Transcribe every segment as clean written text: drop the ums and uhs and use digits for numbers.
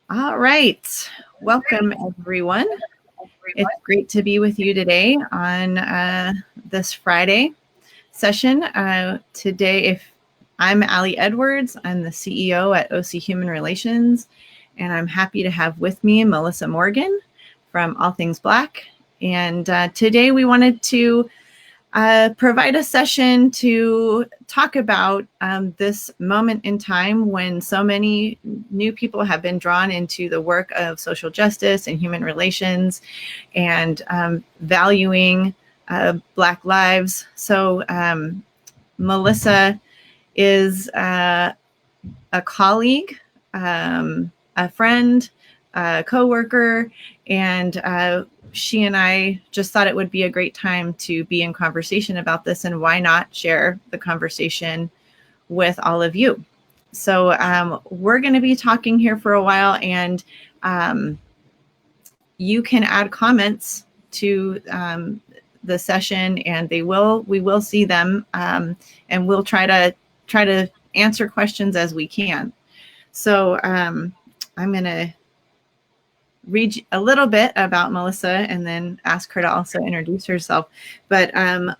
All right. Welcome, everyone. It's great to be with you today on this Friday session. Today, if I'm Allie Edwards, I'm the CEO at OC Human Relations, and I'm happy to have with me Melissa Morgan from All Things Black. And today we wanted to provide a session to talk about this moment in time when so many new people have been drawn into the work of social justice and human relations and valuing Black lives. So Melissa is a colleague, a friend, a coworker, and she and I just thought it would be a great time to be in conversation about this, and why not share the conversation with all of you. So we're going to be talking here for a while, and you can add comments to the session, and we will see them, and we'll try to answer questions as we can. So I'm going to read a little bit about Melissa and then ask her to also introduce herself. But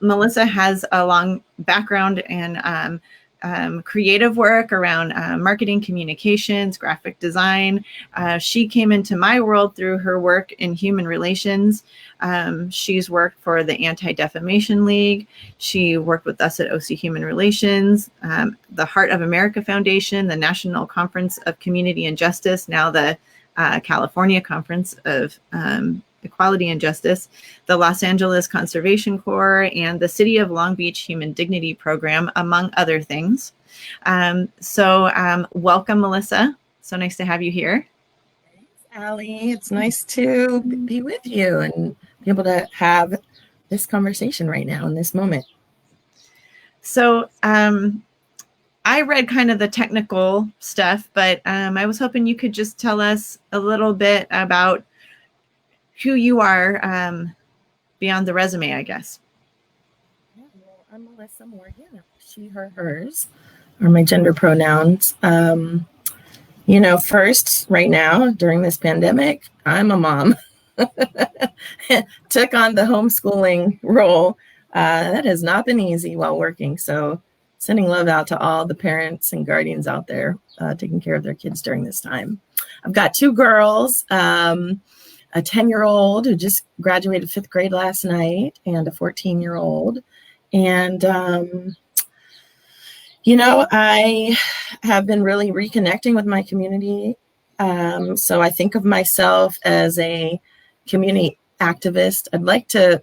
Melissa has a long background in creative work around marketing, communications, graphic design. She came into my world through her work in human relations. She's worked for the Anti-Defamation League. She worked with us at OC Human Relations, the Heart of America Foundation, the National Conference of Community and Justice, now the California Conference of Equality and Justice, the Los Angeles Conservation Corps, and the City of Long Beach Human Dignity Program, among other things. So welcome, Melissa. So nice to have you here. Thanks, Allie. It's nice to be with you and be able to have this conversation right now in this moment. So I read kind of the technical stuff, but I was hoping you could just tell us a little bit about who you are beyond the resume, I guess. Yeah, well, I'm Melissa Morgan. She, her, hers are my gender pronouns. First, right now, during this pandemic, I'm a mom. Took on the homeschooling role. That has not been easy while working. So sending love out to all the parents and guardians out there taking care of their kids during this time. I've got two girls, a 10-year-old who just graduated 5th grade last night, and a 14-year-old. And, I have been really reconnecting with my community. So I think of myself as a community activist. I'd like to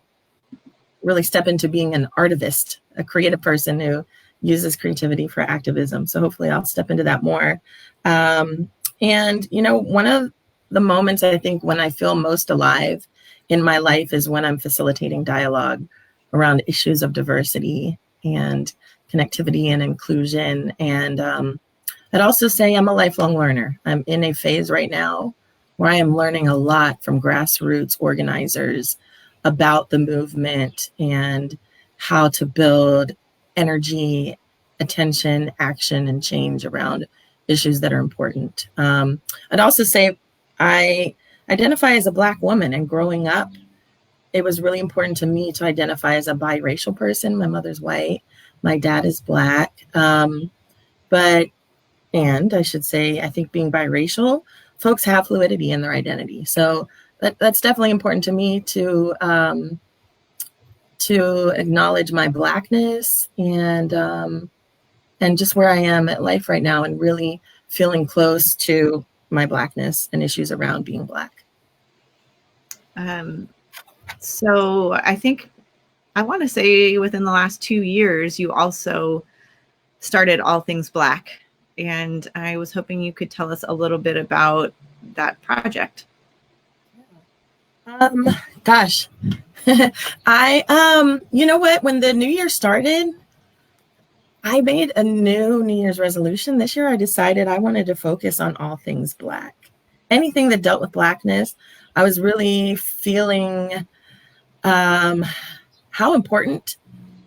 really step into being an artivist, a creative person who uses creativity for activism. So hopefully I'll step into that more. One of the moments I think when I feel most alive in my life is when I'm facilitating dialogue around issues of diversity and connectivity and inclusion. And I'd also say I'm a lifelong learner. I'm in a phase right now where I am learning a lot from grassroots organizers about the movement and how to build energy, attention, action, and change around issues that are important. I'd also say I identify as a Black woman, and growing up, it was really important to me to identify as a biracial person. My mother's white, my dad is Black. And I should say, I think being biracial, folks have fluidity in their identity. So that's definitely important to me to acknowledge my Blackness and just where I am at life right now, and really feeling close to my Blackness and issues around being Black. So I think I want to say within the last 2 years, you also started All Things Black. And I was hoping you could tell us a little bit about that project. Gosh, you know what? When the new year started, I made a new New Year's resolution. This year, I decided I wanted to focus on all things Black. Anything that dealt with Blackness. I was really feeling how important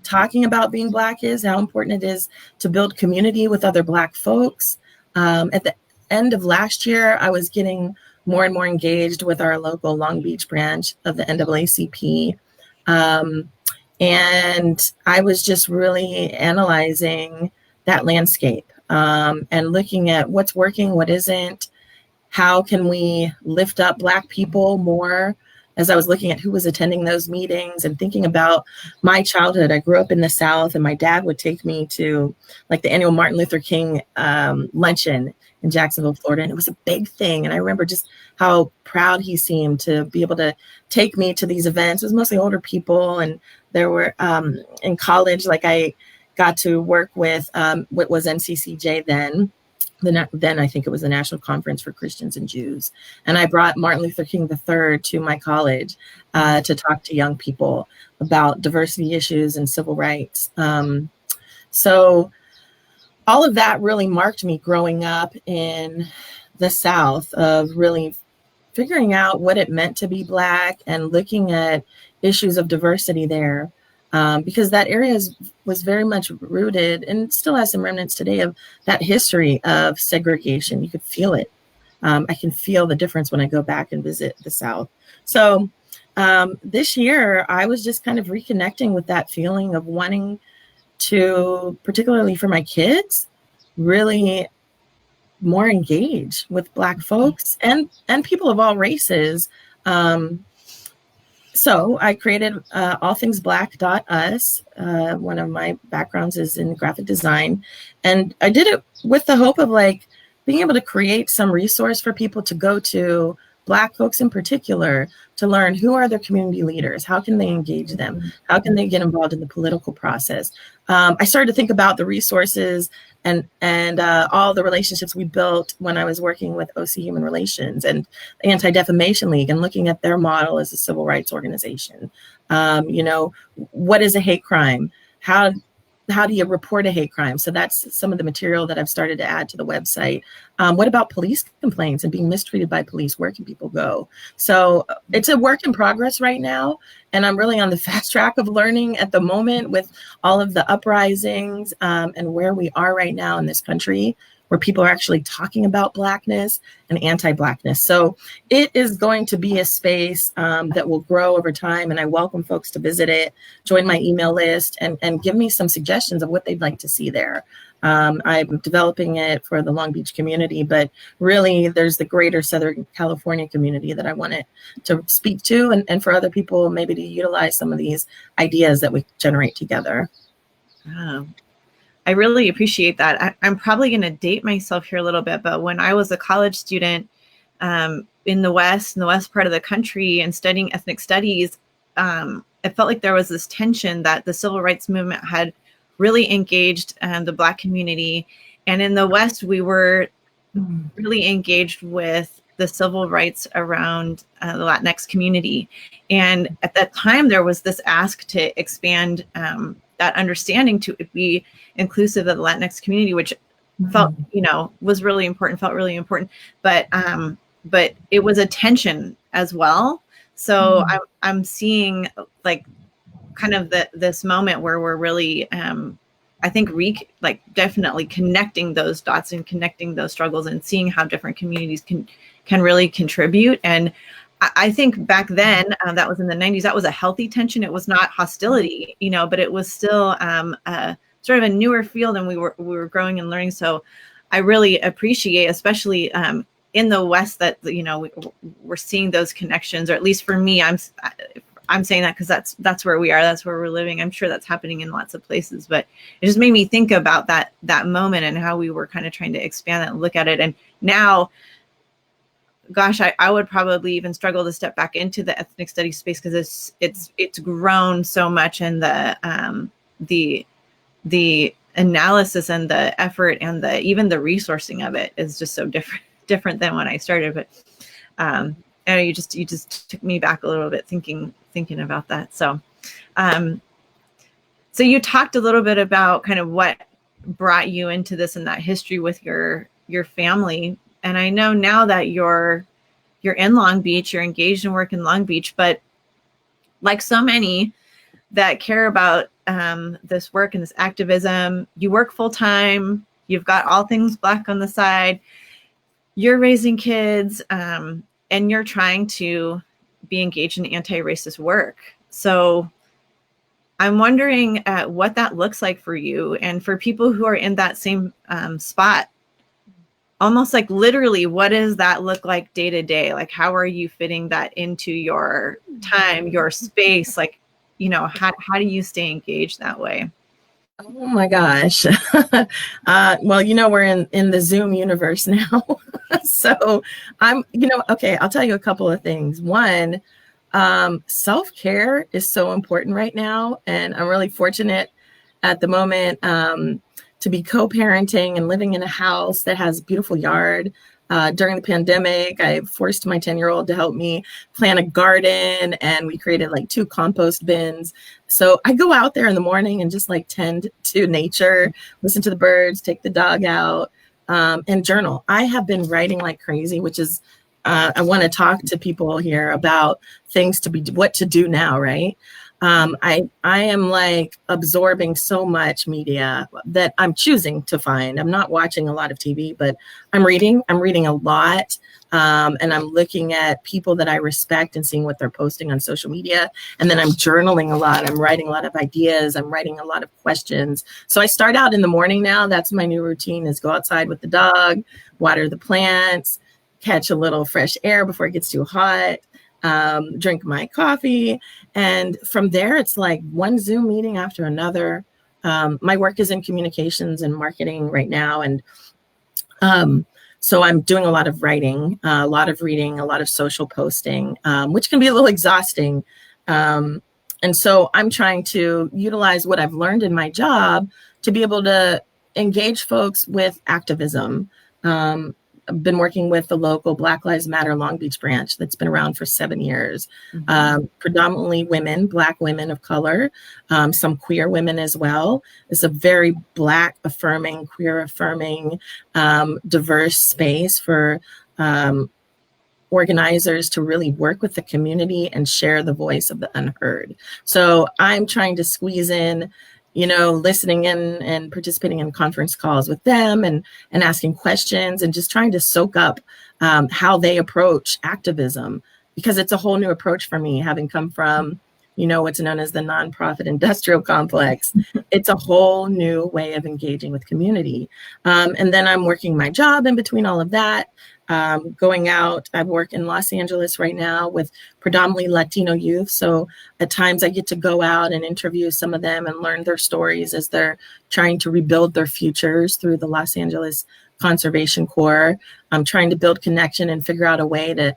talking about being Black is, how important it is to build community with other Black folks. At end of last year, I was getting more and more engaged with our local Long Beach branch of the NAACP. And I was just really analyzing that landscape and looking at what's working, what isn't, how can we lift up Black people more. As I was looking at who was attending those meetings and thinking about my childhood, I grew up in the South, and my dad would take me to like the annual Martin Luther King luncheon in Jacksonville, Florida. And it was a big thing. And I remember just how proud he seemed to be able to take me to these events. It was mostly older people. And there were in college, like I got to work with what was NCCJ then. Then I think it was the National Conference for Christians and Jews. And I brought Martin Luther King III to my college to talk to young people about diversity issues and civil rights. So all of that really marked me growing up in the South, of really figuring out what it meant to be Black and looking at issues of diversity there. Because that area was very much rooted, and still has some remnants today, of that history of segregation. You could feel it. I can feel the difference when I go back and visit the South. So this year, I was just kind of reconnecting with that feeling of wanting to, particularly for my kids, really more engage with Black folks and people of all races. So I created allthingsblack.us. One of my backgrounds is in graphic design. And I did it with the hope of like being able to create some resource for people to go to, Black folks in particular, to learn who are their community leaders, how can they engage them, how can they get involved in the political process. I started to think about the resources and all the relationships we built when I was working with OC Human Relations and the Anti-Defamation League, and looking at their model as a civil rights organization. What is a hate crime? How do you report a hate crime? So that's some of the material that I've started to add to the website. What about police complaints and being mistreated by police? Where can people go? So it's a work in progress right now. And I'm really on the fast track of learning at the moment with all of the uprisings and where we are right now in this country, where people are actually talking about Blackness and anti-Blackness. So it is going to be a space that will grow over time. And I welcome folks to visit it, join my email list, and give me some suggestions of what they'd like to see there. I'm developing it for the Long Beach community, but really there's the greater Southern California community that I want it to speak to, and for other people maybe to utilize some of these ideas that we generate together. I really appreciate that. I'm probably going to date myself here a little bit, but when I was a college student in the west part of the country and studying ethnic studies, it felt like there was this tension that the civil rights movement had really engaged the Black community. And in the West, we were really engaged with the civil rights around the Latinx community. And at that time, there was this ask to expand that understanding to be inclusive of the Latinx community, which felt, was really important, but it was a tension as well. So I'm seeing like kind of this moment where we're really, I think, definitely connecting those dots and connecting those struggles and seeing how different communities can really contribute. And I think back then, that was in the 90s, that was a healthy tension. It was not hostility, but it was still sort of a newer field, and we were growing and learning. So I really appreciate, especially in the West, that we're seeing those connections, or at least for me, I'm saying that because that's where we are, that's where we're living. I'm sure that's happening in lots of places, but it just made me think about that moment and how we were kind of trying to expand it and look at it. And now, gosh, I would probably even struggle to step back into the ethnic studies space because it's grown so much, and the analysis and the effort and even the resourcing of it is just so different than when I started. But you just took me back a little bit thinking about that. So so you talked a little bit about kind of what brought you into this and that history with your family. And I know now that you're in Long Beach, you're engaged in work in Long Beach, but like so many that care about this work and this activism, you work full time, you've got All Things Black on the side. you're raising kids, and you're trying to be engaged in anti-racist work. So I'm wondering what that looks like for you and for people who are in that same spot. Almost like literally, what does that look like day to day? Like, how are you fitting that into your time, your space? Like, how do you stay engaged that way? Oh my gosh. Well, we're in the Zoom universe now. So okay, I'll tell you a couple of things. One, self-care is so important right now. And I'm really fortunate at the moment to be co-parenting and living in a house that has a beautiful yard. During the pandemic, I forced my 10-year-old to help me plant a garden, and we created like 2 compost bins. So I go out there in the morning and just like tend to nature, listen to the birds, take the dog out, and journal. I have been writing like crazy, which is, I want to talk to people here about things what to do now, right? I am like absorbing so much media that I'm choosing to find. I'm not watching a lot of TV, but I'm reading a lot. And I'm looking at people that I respect and seeing what they're posting on social media. And then I'm journaling a lot. I'm writing a lot of ideas. I'm writing a lot of questions. So I start out in the morning now. That's my new routine, is go outside with the dog, water the plants, catch a little fresh air before it gets too hot. Drink my coffee. And from there, it's like one Zoom meeting after another. My work is in communications and marketing right now. And so I'm doing a lot of writing, a lot of reading, a lot of social posting, which can be a little exhausting. And so I'm trying to utilize what I've learned in my job to be able to engage folks with activism. I've been working with the local Black Lives Matter Long Beach branch that's been around for 7 years. Predominantly women, Black women of color, some queer women as well. It's a very Black affirming, queer affirming, diverse space for organizers to really work with the community and share the voice of the unheard. So I'm trying to squeeze in, listening in and participating in conference calls with them and asking questions and just trying to soak up how they approach activism, because it's a whole new approach for me, having come from, what's known as the nonprofit industrial complex. It's a whole new way of engaging with community. And then I'm working my job in between all of that. Going out, I work in Los Angeles right now with predominantly Latino youth. So at times I get to go out and interview some of them and learn their stories as they're trying to rebuild their futures through the Los Angeles Conservation Corps. I'm trying to build connection and figure out a way to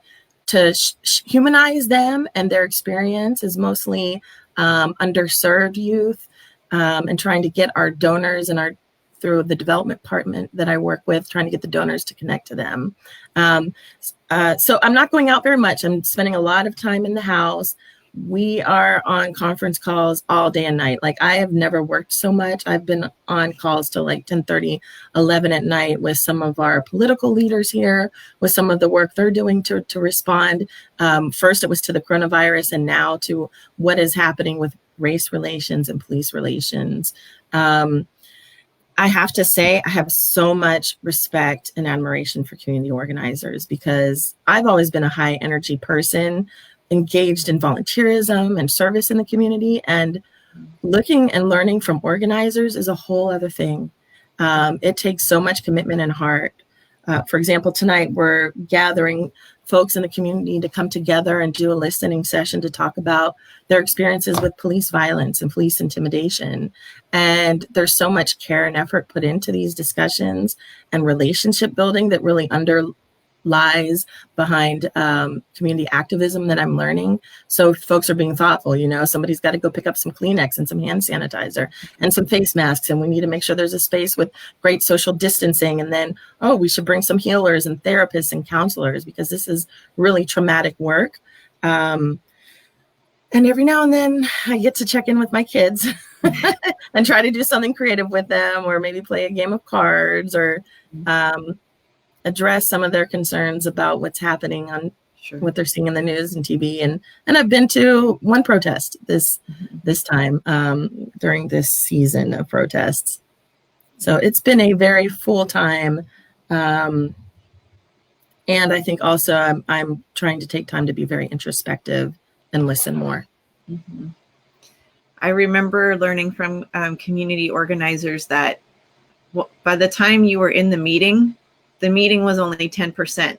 humanize them, and their experience is mostly underserved youth, and trying to get our donors and through the development department that I work with, trying to get the donors to connect to them. So I'm not going out very much. I'm spending a lot of time in the house. We are on conference calls all day and night. Like, I have never worked so much. I've been on calls till like 10:30, 11 at night with some of our political leaders here, with some of the work they're doing to respond. First, it was to the coronavirus, and now to what is happening with race relations and police relations. I have to say, I have so much respect and admiration for community organizers, because I've always been a high energy person, engaged in volunteerism and service in the community, and looking and learning from organizers is a whole other thing. It takes so much commitment and heart. For example, tonight we're gathering folks in the community to come together and do a listening session to talk about their experiences with police violence and police intimidation. And there's so much care and effort put into these discussions and relationship building that really underlies behind community activism that I'm learning. So folks are being thoughtful, somebody's got to go pick up some Kleenex and some hand sanitizer and some face masks. And we need to make sure there's a space with great social distancing. And then, we should bring some healers and therapists and counselors, because this is really traumatic work. And every now and then I get to check in with my kids and try to do something creative with them, or maybe play a game of cards, or address some of their concerns about what's happening on what they're seeing in the news and TV. And I've been to one protest this time during this season of protests. So it's been a very full-time And I think also I'm trying to take time to be very introspective and listen more. Mm-hmm. I remember learning from community organizers that by the time you were in the meeting was only 10%.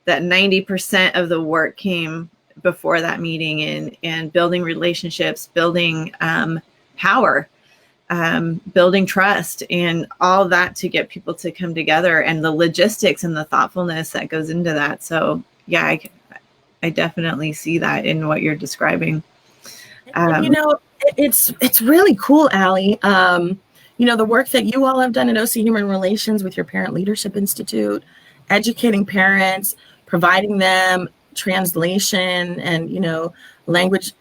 That 90% of the work came before that meeting, and building relationships, building power, building trust, and all that to get people to come together, and the logistics and the thoughtfulness that goes into that. So yeah, I definitely see that in what you're describing. You know, it's really cool, Allie. You know, the work that you all have done at OC Human Relations with your Parent Leadership Institute, educating parents, providing them translation and, language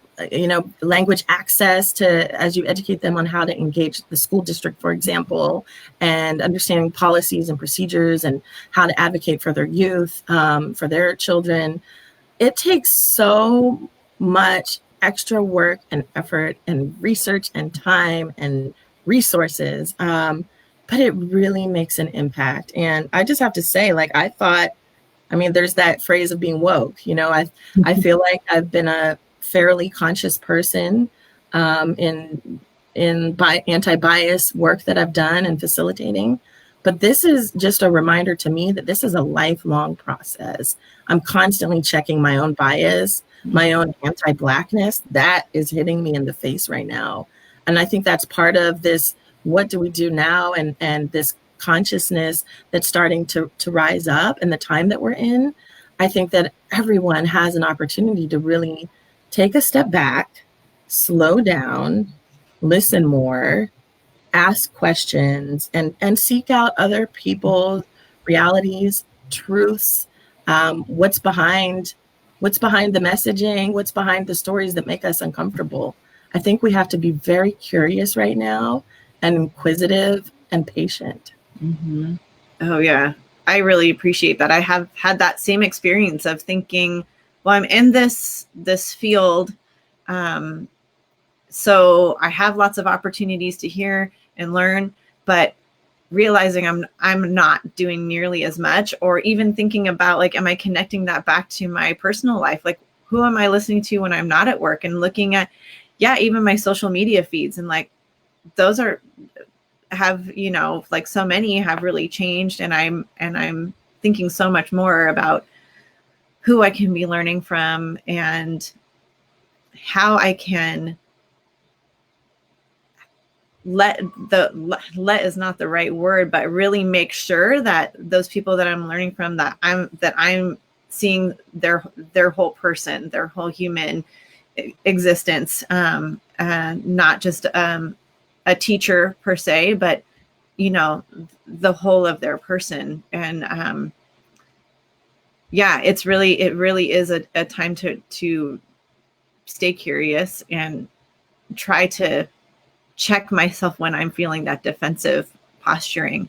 access to, as you educate them on how to engage the school district, for example, and understanding policies and procedures and how to advocate for their youth, for their children. It takes so much extra work and effort and research and time and resources. But it really makes an impact. And I just have to say, there's that phrase of being woke. I feel like I've been a fairly conscious person in anti-bias work that I've done and facilitating. But this is just a reminder to me that this is a lifelong process. I'm constantly checking my own bias, my own anti-Blackness. That is hitting me in the face right now. And I think that's part of this, what do we do now? And this consciousness that's starting to rise up in the time that we're in. I think that everyone has an opportunity to really take a step back, slow down, listen more, ask questions, and seek out other people's realities, truths, what's behind the messaging, what's behind the stories that make us uncomfortable. I think we have to be very curious right now and inquisitive and patient. Mm-hmm. Oh yeah, I really appreciate that. I have had that same experience of thinking, well, I'm in this field, so I have lots of opportunities to hear and learn, but realizing I'm not doing nearly as much, or even thinking about, like, am I connecting that back to my personal life? Like, who am I listening to when I'm not at work? And looking at, even my social media feeds, and like, those have, like, so many have really changed. And I'm thinking so much more about who I can be learning from and how I can let is not the right word, but really make sure that those people that I'm learning from, that I'm seeing their whole person, their whole human existence, not just a teacher per se, but the whole of their person. And it really is a time to stay curious and try to check myself when I'm feeling that defensive posturing,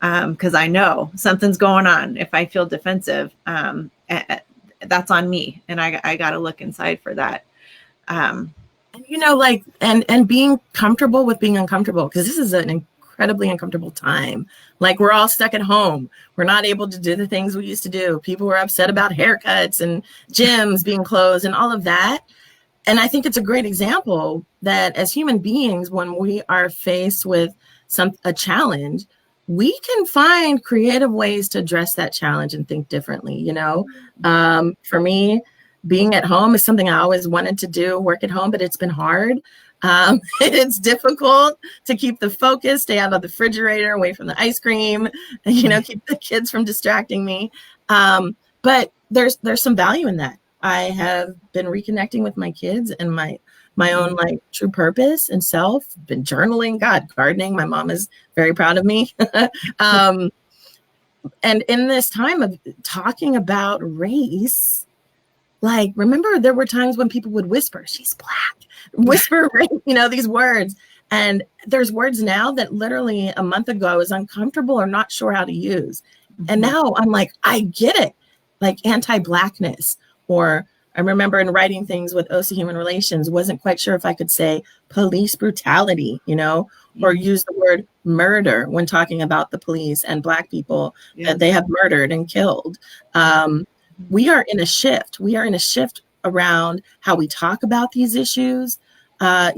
because I know something's going on. If I feel defensive, that's on me, and I got to look inside for that. And being comfortable with being uncomfortable, because this is an incredibly uncomfortable time. Like, we're all stuck at home. We're not able to do the things we used to do. People were upset about haircuts and gyms being closed and all of that. And I think it's a great example that as human beings, when we are faced with a challenge, we can find creative ways to address that challenge and think differently. For me, being at home is something I always wanted to do, work at home, but it's been hard. It's difficult to keep the focus, stay out of the refrigerator, away from the ice cream, keep the kids from distracting me. But there's some value in that. I have been reconnecting with my kids and my own true purpose and self. Been journaling, gardening. My mom is very proud of me. And in this time of talking about race, remember there were times when people would whisper, "She's Black," whisper, these words. And there's words now that literally a month ago I was uncomfortable or not sure how to use. And now I'm like, I get it. Like anti-Blackness or I remember in writing things with OC Human Relations, wasn't quite sure if I could say police brutality, or use the word murder when talking about the police and Black people that they have murdered and killed. We are in a shift. We are in a shift around how we talk about these issues. I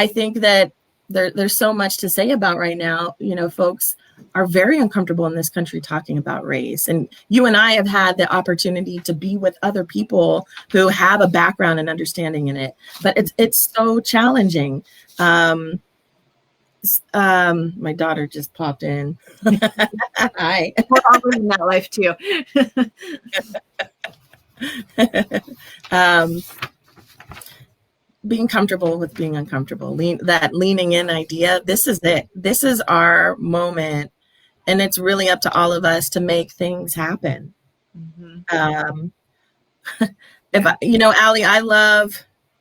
think that there's so much to say about right now. Folks are very uncomfortable in this country talking about race. And you and I have had the opportunity to be with other people who have a background and understanding in it. But it's so challenging. My daughter just popped in. Hi. We're all living that life too. Being comfortable with being uncomfortable, that leaning in idea. This is it. This is our moment. And it's really up to all of us to make things happen. Allie, I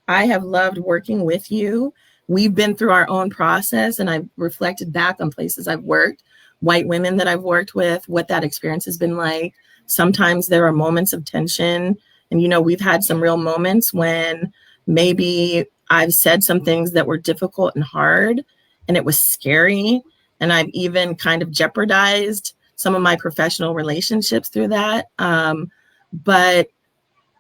have loved working with you. We've been through our own process, and I've reflected back on places I've worked, white women that I've worked with, what that experience has been like. Sometimes there are moments of tension, and we've had some real moments when maybe I've said some things that were difficult and hard, and it was scary. And I've even kind of jeopardized some of my professional relationships through that. But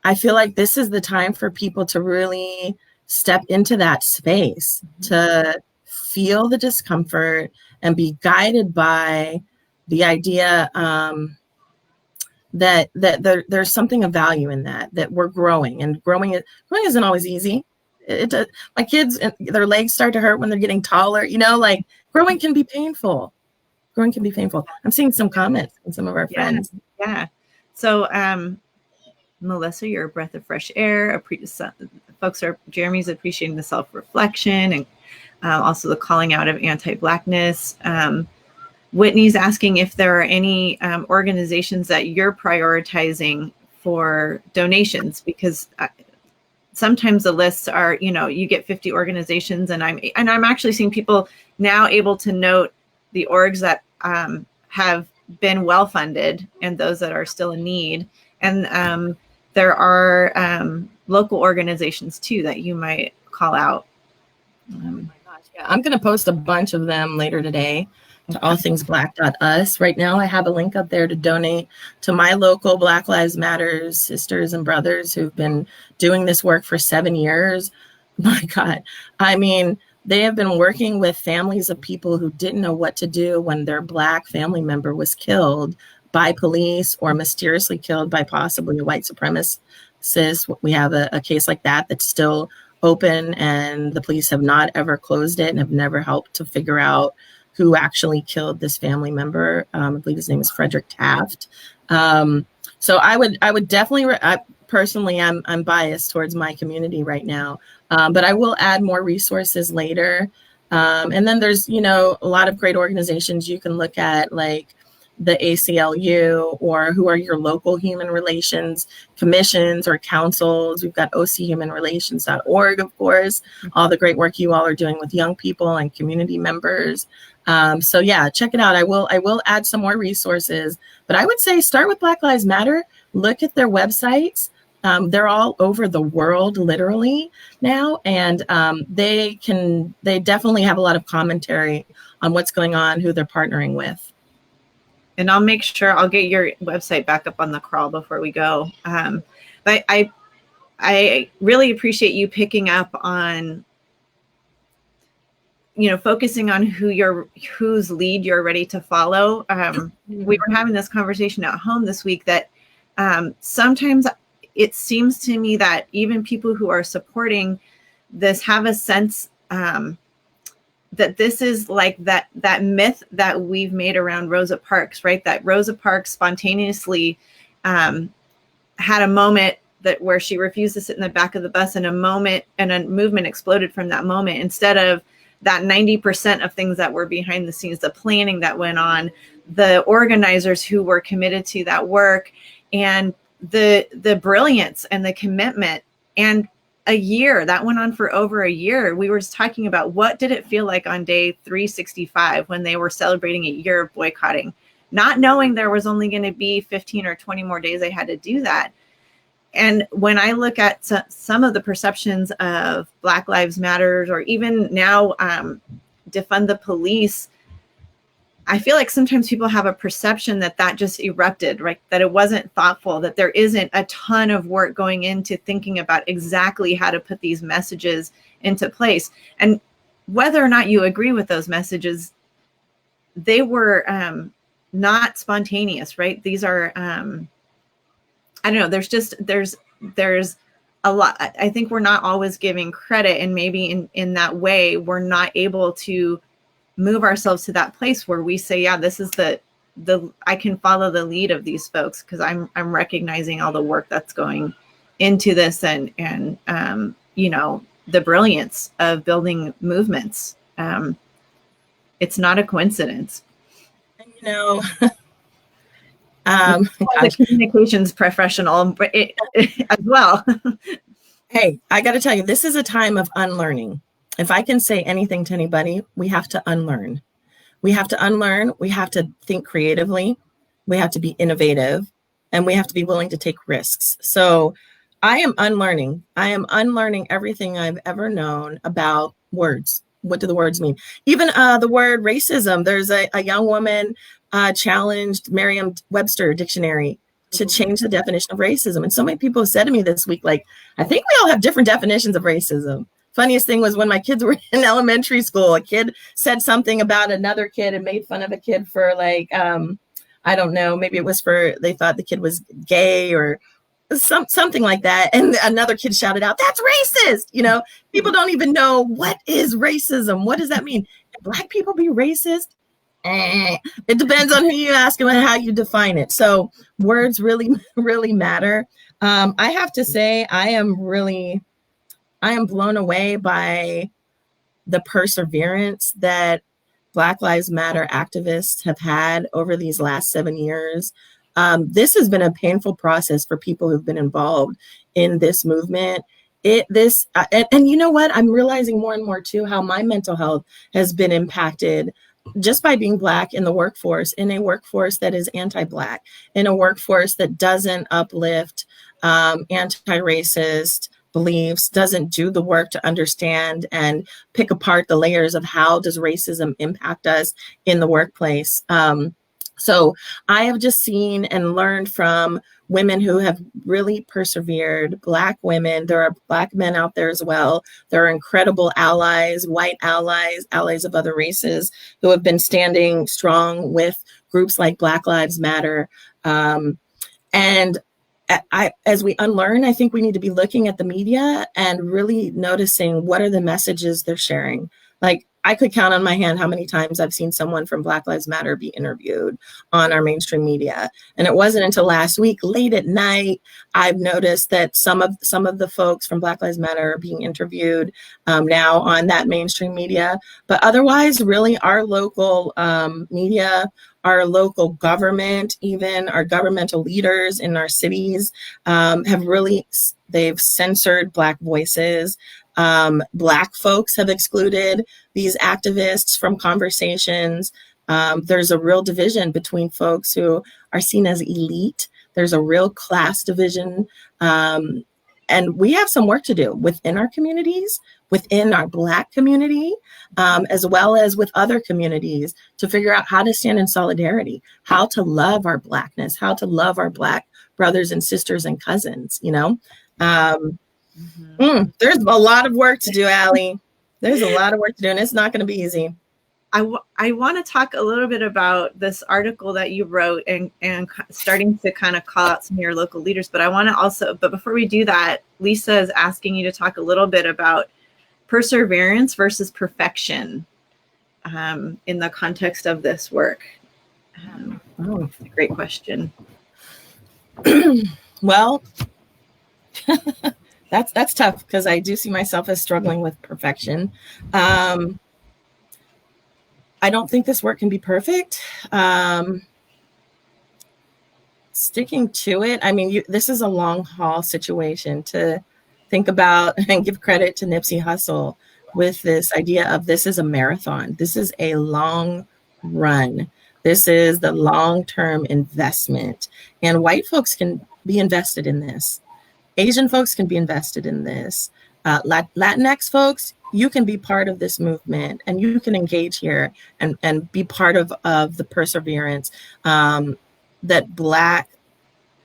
I feel like this is the time for people to really step into that space, to feel the discomfort and be guided by the idea that there's something of value in that we're growing, and growing isn't always easy. My kids, their legs start to hurt when they're getting taller, growing can be painful. I'm seeing some comments from some of our friends. Yeah. So, Melissa, you're a breath of fresh air. Jeremy's appreciating the self-reflection and also the calling out of anti-Blackness. Whitney's asking if there are any organizations that you're prioritizing for donations, because sometimes the lists are, you get 50 organizations, and I'm actually seeing people now able to note the orgs that have been well funded and those that are still in need. And there are local organizations too that you might call out. Oh my gosh, yeah, I'm going to post a bunch of them later today to allthingsblack.us. Right now I have a link up there to donate to my local Black Lives Matter sisters and brothers who've been doing this work for 7 years. My God. I mean, they have been working with families of people who didn't know what to do when their Black family member was killed by police or mysteriously killed by possibly a white supremacist. We have a case like that that's still open, and the police have not ever closed it and have never helped to figure out who actually killed this family member. I believe his name is Frederick Taft. So I would definitely, personally, I'm biased towards my community right now, but I will add more resources later. And then there's, a lot of great organizations you can look at, like the ACLU, or who are your local human relations commissions or councils. We've got ochumanrelations.org, of course, all the great work you all are doing with young people and community members. So yeah, check it out. I will add some more resources, but I would say start with Black Lives Matter. Look at their websites. They're all over the world, literally now, and they definitely have a lot of commentary on what's going on, who they're partnering with. And I'll make sure I'll get your website back up on the crawl before we go. But I really appreciate you picking up on, focusing on whose lead you're ready to follow. We were having this conversation at home this week that sometimes it seems to me that even people who are supporting this have a sense that this is like that myth that we've made around Rosa Parks, right? That Rosa Parks spontaneously had a moment where she refused to sit in the back of the bus, and a movement exploded from that moment, instead of that 90% of things that were behind the scenes, the planning that went on, the organizers who were committed to that work, and the brilliance and the commitment. And a year that went on for over a year. We were just talking about what did it feel like on day 365 when they were celebrating a year of boycotting, not knowing there was only going to be 15 or 20 more days they had to do that. And when I look at some of the perceptions of Black Lives Matters, or even now defund the police, I feel like sometimes people have a perception that just erupted, right? That it wasn't thoughtful, that there isn't a ton of work going into thinking about exactly how to put these messages into place. And whether or not you agree with those messages, they were not spontaneous, right? These are, I don't know, there's a lot. I think we're not always giving credit, and maybe in that way, we're not able to move ourselves to that place where we say, yeah, this is the I can follow the lead of these folks, because I'm recognizing all the work that's going into this, and you know, the brilliance of building movements. It's not a coincidence. You know, As a communications professional as well. Hey, I got to tell you, this is a time of unlearning. If I can say anything to anybody, we have to unlearn. We have to unlearn. We have to think creatively. We have to be innovative, and we have to be willing to take risks. So I am unlearning. I am unlearning everything I've ever known about words. What do the words mean? Even the word racism. There's a young woman challenged Merriam-Webster dictionary to change the definition of racism. And so many people have said to me this week, like, I think we all have different definitions of racism. Funniest thing was when my kids were in elementary school, a kid said something about another kid and made fun of a kid for, like, I don't know, maybe it was they thought the kid was gay or something like that. And another kid shouted out, "That's racist." You know, people don't even know what is racism. What does that mean? Can Black people be racist? It depends on who you ask and how you define it. So words really, really matter. I have to say, I am blown away by the perseverance that Black Lives Matter activists have had over these last 7 years. This has been a painful process for people who've been involved in this movement. And you know what? I'm realizing more and more too how my mental health has been impacted just by being Black in the workforce, in a workforce that is anti-Black, in a workforce that doesn't uplift anti-racist beliefs, doesn't do the work to understand and pick apart the layers of how does racism impact us in the workplace. So I have just seen and learned from women who have really persevered, Black women. There are Black men out there as well. There are incredible allies, white allies, allies of other races who have been standing strong with groups like Black Lives Matter. And as we unlearn, I think we need to be looking at the media and really noticing what are the messages they're sharing. Like, I could count on my hand how many times I've seen someone from Black Lives Matter be interviewed on our mainstream media. And it wasn't until last week, late at night, I've noticed that some of the folks from Black Lives Matter are being interviewed now on that mainstream media. But otherwise, really, our local media, our local government, even our governmental leaders in our cities they've censored Black voices. Black folks have excluded these activists from conversations. There's a real division between folks who are seen as elite. There's a real class division. And we have some work to do within our communities, within our Black community, as well as with other communities, to figure out how to stand in solidarity, how to love our Blackness, how to love our Black brothers and sisters and cousins, you know? There's a lot of work to do, Allie. There's a lot of work to do, and it's not going to be easy. I want to talk a little bit about this article that you wrote and starting to kind of call out some of your local leaders. But I want to also, but before we do that, Lisa is asking you to talk a little bit about perseverance versus perfection in the context of this work. Great question. Well, that's tough, because I do see myself as struggling with perfection. I don't think this work can be perfect. Sticking to it. I mean, this is a long haul situation to think about, and give credit to Nipsey Hussle with this idea of this is a marathon. This is a long run. This is the long-term investment, and white folks can be invested in this. Asian folks can be invested in this. Latinx folks, you can be part of this movement, and you can engage here and be part of the perseverance that Black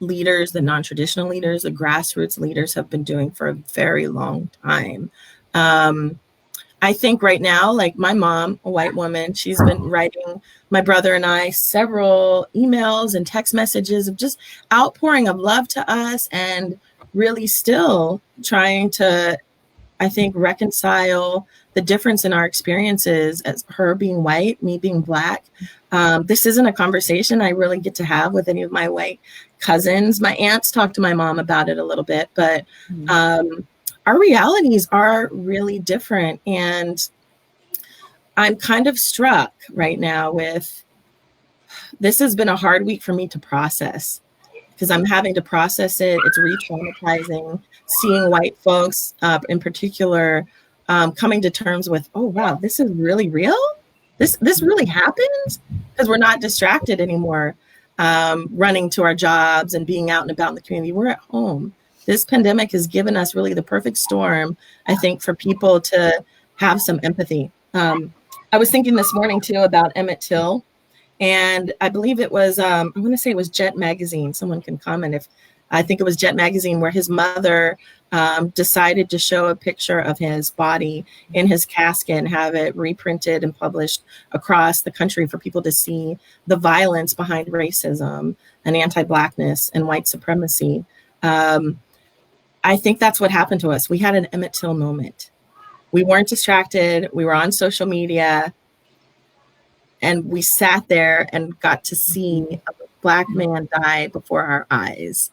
leaders, the non-traditional leaders, the grassroots leaders have been doing for a very long time. I think right now, like my mom, a white woman, she's been writing my brother and I several emails and text messages of just outpouring of love to us, and really still trying to, I think, reconcile the difference in our experiences, as her being white, me being Black. This isn't a conversation I really get to have with any of my white cousins. My aunts talk to my mom about it a little bit, but our realities are really different. And I'm kind of struck right now with, this has been a hard week for me to process, because I'm having to process it. It's re-traumatizing, seeing white folks in particular coming to terms with, oh, wow, this is really real? This really happens? Because we're not distracted anymore, running to our jobs and being out and about in the community. We're at home. This pandemic has given us really the perfect storm, I think, for people to have some empathy. I was thinking this morning, too, about Emmett Till. And I believe it was, I want to say it was Jet Magazine. Someone can comment if, I think it was Jet Magazine, where his mother decided to show a picture of his body in his casket and have it reprinted and published across the country for people to see the violence behind racism and anti-Blackness and white supremacy. I think that's what happened to us. We had an Emmett Till moment. We weren't distracted. We were on social media. And we sat there and got to see a Black man die before our eyes.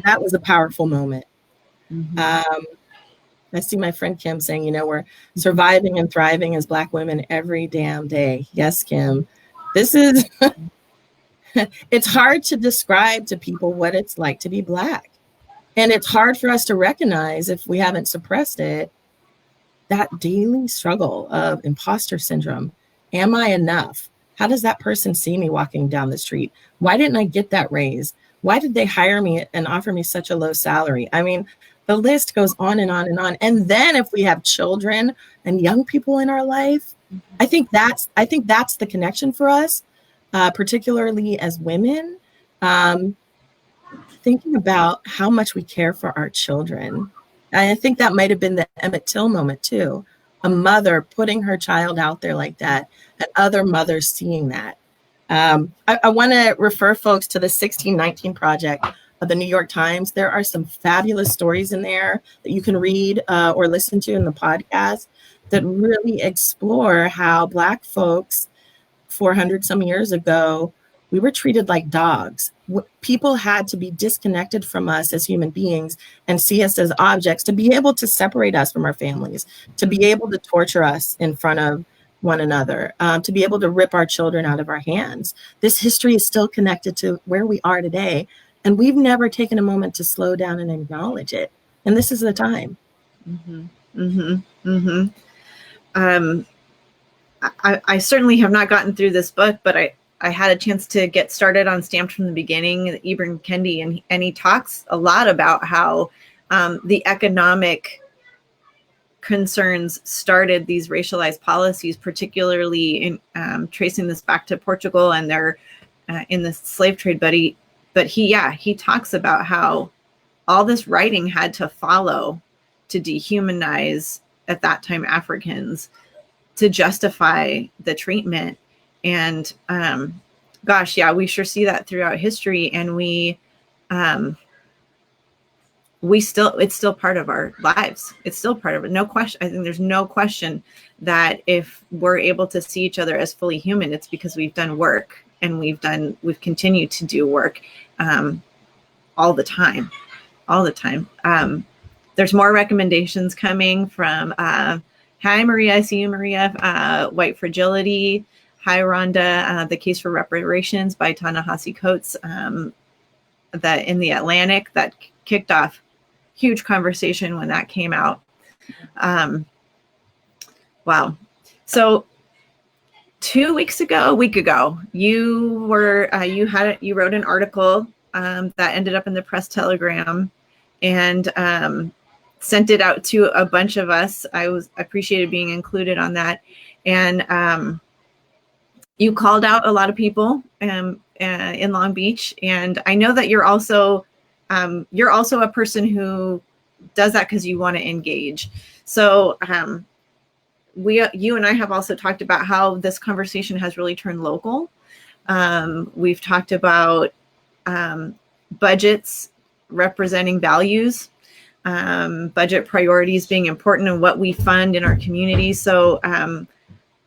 That was a powerful moment. I see my friend Kim saying, we're surviving and thriving as Black women every damn day. Yes, Kim. This is, it's hard to describe to people what it's like to be Black. And it's hard for us to recognize, if we haven't suppressed it, that daily struggle of imposter syndrome. Am I enough? How does that person see me walking down the street? Why didn't I get that raise? Why did they hire me and offer me such a low salary? I mean, the list goes on and on and on. And then if we have children and young people in our life, I think that's the connection for us, particularly as women, thinking about how much we care for our children. And I think that might have been the Emmett Till moment too. A mother putting her child out there like that, and other mothers seeing that. I want to refer folks to the 1619 Project of the New York Times. There are some fabulous stories in there that you can read or listen to in the podcast that really explore how Black folks 400 some years ago, we were treated like dogs. People had to be disconnected from us as human beings and see us as objects to be able to separate us from our families, to be able to torture us in front of one another, to be able to rip our children out of our hands. This history is still connected to where we are today, and we've never taken a moment to slow down and acknowledge it. And this is the time. I certainly have not gotten through this book, but I had a chance to get started on Stamped from the Beginning, Ibram Kendi, and he talks a lot about how the economic concerns started these racialized policies, particularly in tracing this back to Portugal and their in the slave trade. But he talks about how all this writing had to follow to dehumanize, at that time, Africans, to justify the treatment. And we sure see that throughout history, and it's still part of our lives. It's still part of it. No question. I think there's no question that if we're able to see each other as fully human, it's because we've done work, and we've continued to do work all the time. There's more recommendations coming from hi, Maria. I see you, Maria. White Fragility. Hi, Rhonda. The Case for Reparations by Ta-Nehisi Coates, that in the Atlantic, that kicked off huge conversation when that came out. Wow. So a week ago, you wrote an article that ended up in the press telegram, and sent it out to a bunch of us. I appreciated being included on that. And you called out a lot of people in Long Beach. And I know that you're also a person who does that because you want to engage. So you and I have also talked about how this conversation has really turned local. We've talked about budgets representing values, budget priorities being important and what we fund in our communities. So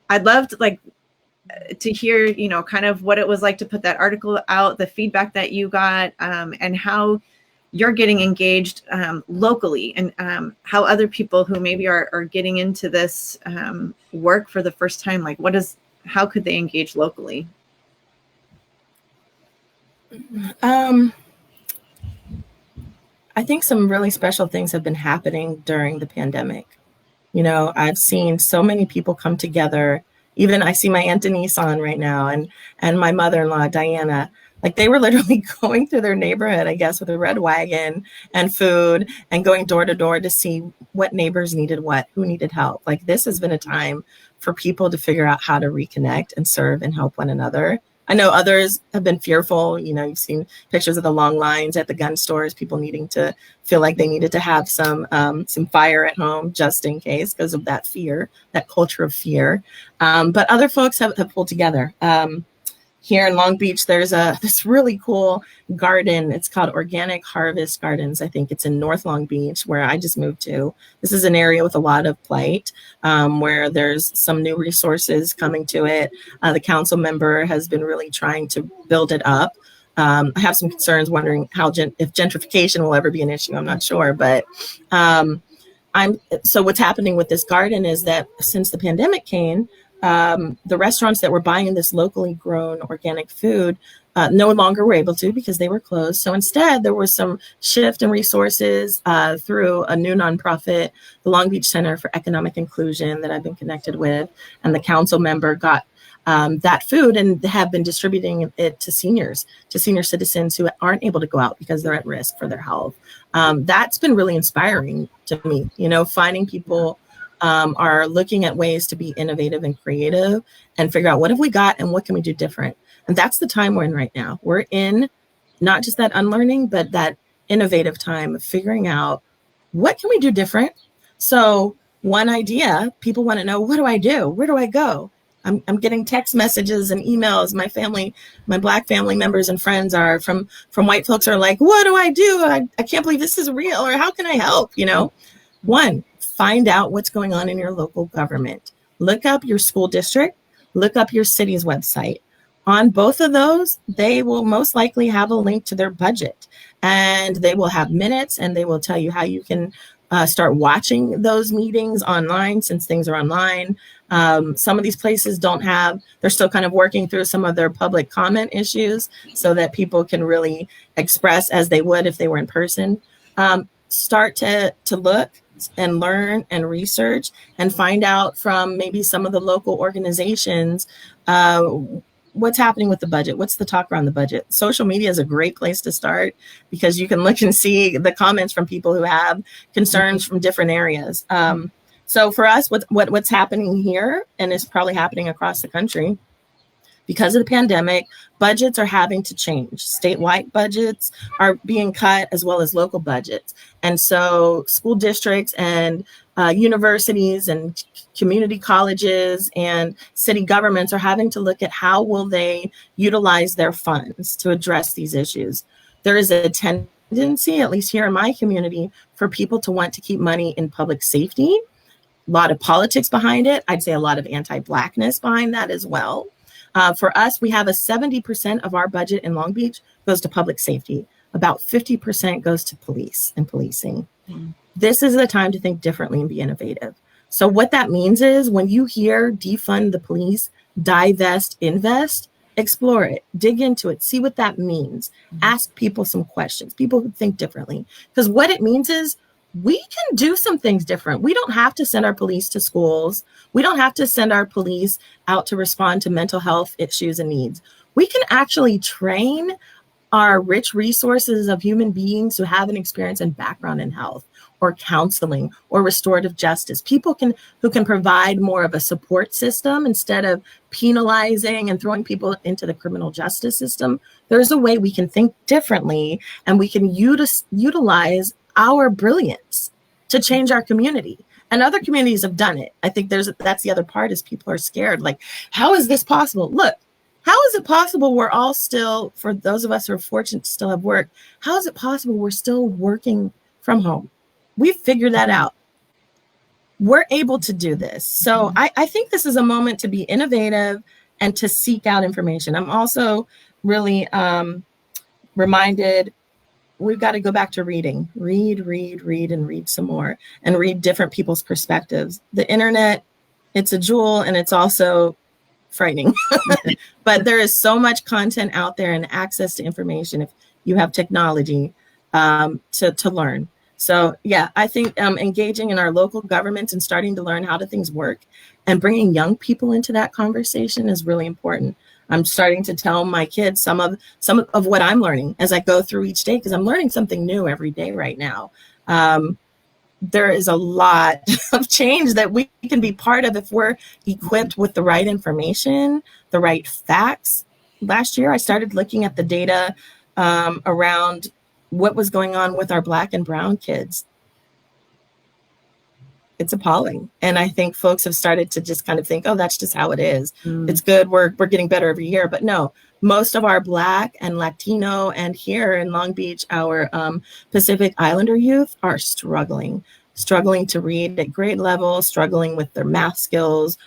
I'd love to hear, kind of what it was like to put that article out, the feedback that you got, and how you're getting engaged locally, and how other people who maybe are getting into this work for the first time, how could they engage locally? I think some really special things have been happening during the pandemic. I've seen so many people come together. Even I see my Aunt Denise on right now, and my mother-in-law, Diana. They were literally going through their neighborhood, I guess, with a red wagon and food, and going door to door to see what neighbors needed what, who needed help. This has been a time for people to figure out how to reconnect and serve and help one another. I know others have been fearful. You've seen pictures of the long lines at the gun stores, people needing to feel like they needed to have some fire at home just in case, because of that fear, that culture of fear. But other folks have pulled together. Here in Long Beach, there's this really cool garden. It's called Organic Harvest Gardens. I think it's in North Long Beach, where I just moved to. This is an area with a lot of plight, where there's some new resources coming to it. The council member has been really trying to build it up. I have some concerns, wondering if gentrification will ever be an issue. I'm not sure, but so what's happening with this garden is that since the pandemic came, the restaurants that were buying this locally grown organic food no longer were able to, because they were closed. So instead, there was some shift in resources through a new nonprofit, the Long Beach Center for Economic Inclusion, that I've been connected with. And the council member got that food and have been distributing it to senior citizens who aren't able to go out because they're at risk for their health. That's been really inspiring to me, finding people are looking at ways to be innovative and creative and figure out what have we got and what can we do different. And that's the time we're in right now. We're in not just that unlearning, but that innovative time of figuring out what can we do different. So one idea, people want to know, what do I do? Where do I go? I'm getting text messages and emails. My Black family members and friends are from white folks are like, what do I do? I can't believe this is real, or how can I help? One, find out what's going on in your local government. Look up your school district, look up your city's website. On both of those, they will most likely have a link to their budget, and they will have minutes, and they will tell you how you can start watching those meetings online, since things are online. Some of these places they're still kind of working through some of their public comment issues so that people can really express as they would if they were in person. Start to look and learn and research and find out from maybe some of the local organizations what's happening with the budget. What's the talk around the budget? Social media is a great place to start, because you can look and see the comments from people who have concerns from different areas. So for us, what's happening here, and is probably happening across the country, because of the pandemic, budgets are having to change. Statewide budgets are being cut, as well as local budgets. And so school districts and universities and community colleges and city governments are having to look at how will they utilize their funds to address these issues. There is a tendency, at least here in my community, for people to want to keep money in public safety. A lot of politics behind it. I'd say a lot of anti-Blackness behind that as well. For us, we have 70% of our budget in Long Beach goes to public safety. About 50% goes to police and policing. Mm. This is the time to think differently and be innovative. So what that means is, when you hear defund the police, divest, invest, explore it, dig into it, see what that means. Mm-hmm. Ask people some questions, people who think differently. Because what it means is, we can do some things different. We don't have to send our police to schools. We don't have to send our police out to respond to mental health issues and needs. We can actually train are rich resources of human beings who have an experience and background in health or counseling or restorative justice. People who can provide more of a support system instead of penalizing and throwing people into the criminal justice system. There's a way we can think differently, and we can utilize our brilliance to change our community. And other communities have done it. I think that's the other part, is people are scared. Like, how is this possible? Look, how is it possible we're all still, for those of us who are fortunate to still have work, how is it possible we're still working from home? We've figured that out. We're able to do this. So I think this is a moment to be innovative and to seek out information. I'm also really reminded we've got to go back to reading. Read, and read some more, and read different people's perspectives. The internet, it's a jewel, and it's also frightening. But there is so much content out there and access to information if you have technology to learn. So yeah, I think engaging in our local governments and starting to learn how do things work and bringing young people into that conversation is really important. I'm starting to tell my kids some of what I'm learning as I go through each day, because I'm learning something new every day right now. There is a lot of change that we can be part of if we're equipped with the right information, the right facts. Last year, I started looking at the data around what was going on with our Black and brown kids. It's appalling. And I think folks have started to just kind of think, oh, that's just how it is. It's good. We're getting better every year. But no, most of our Black and Latino, and here in Long Beach, our Pacific Islander youth are struggling to read at grade level, struggling with their math skills.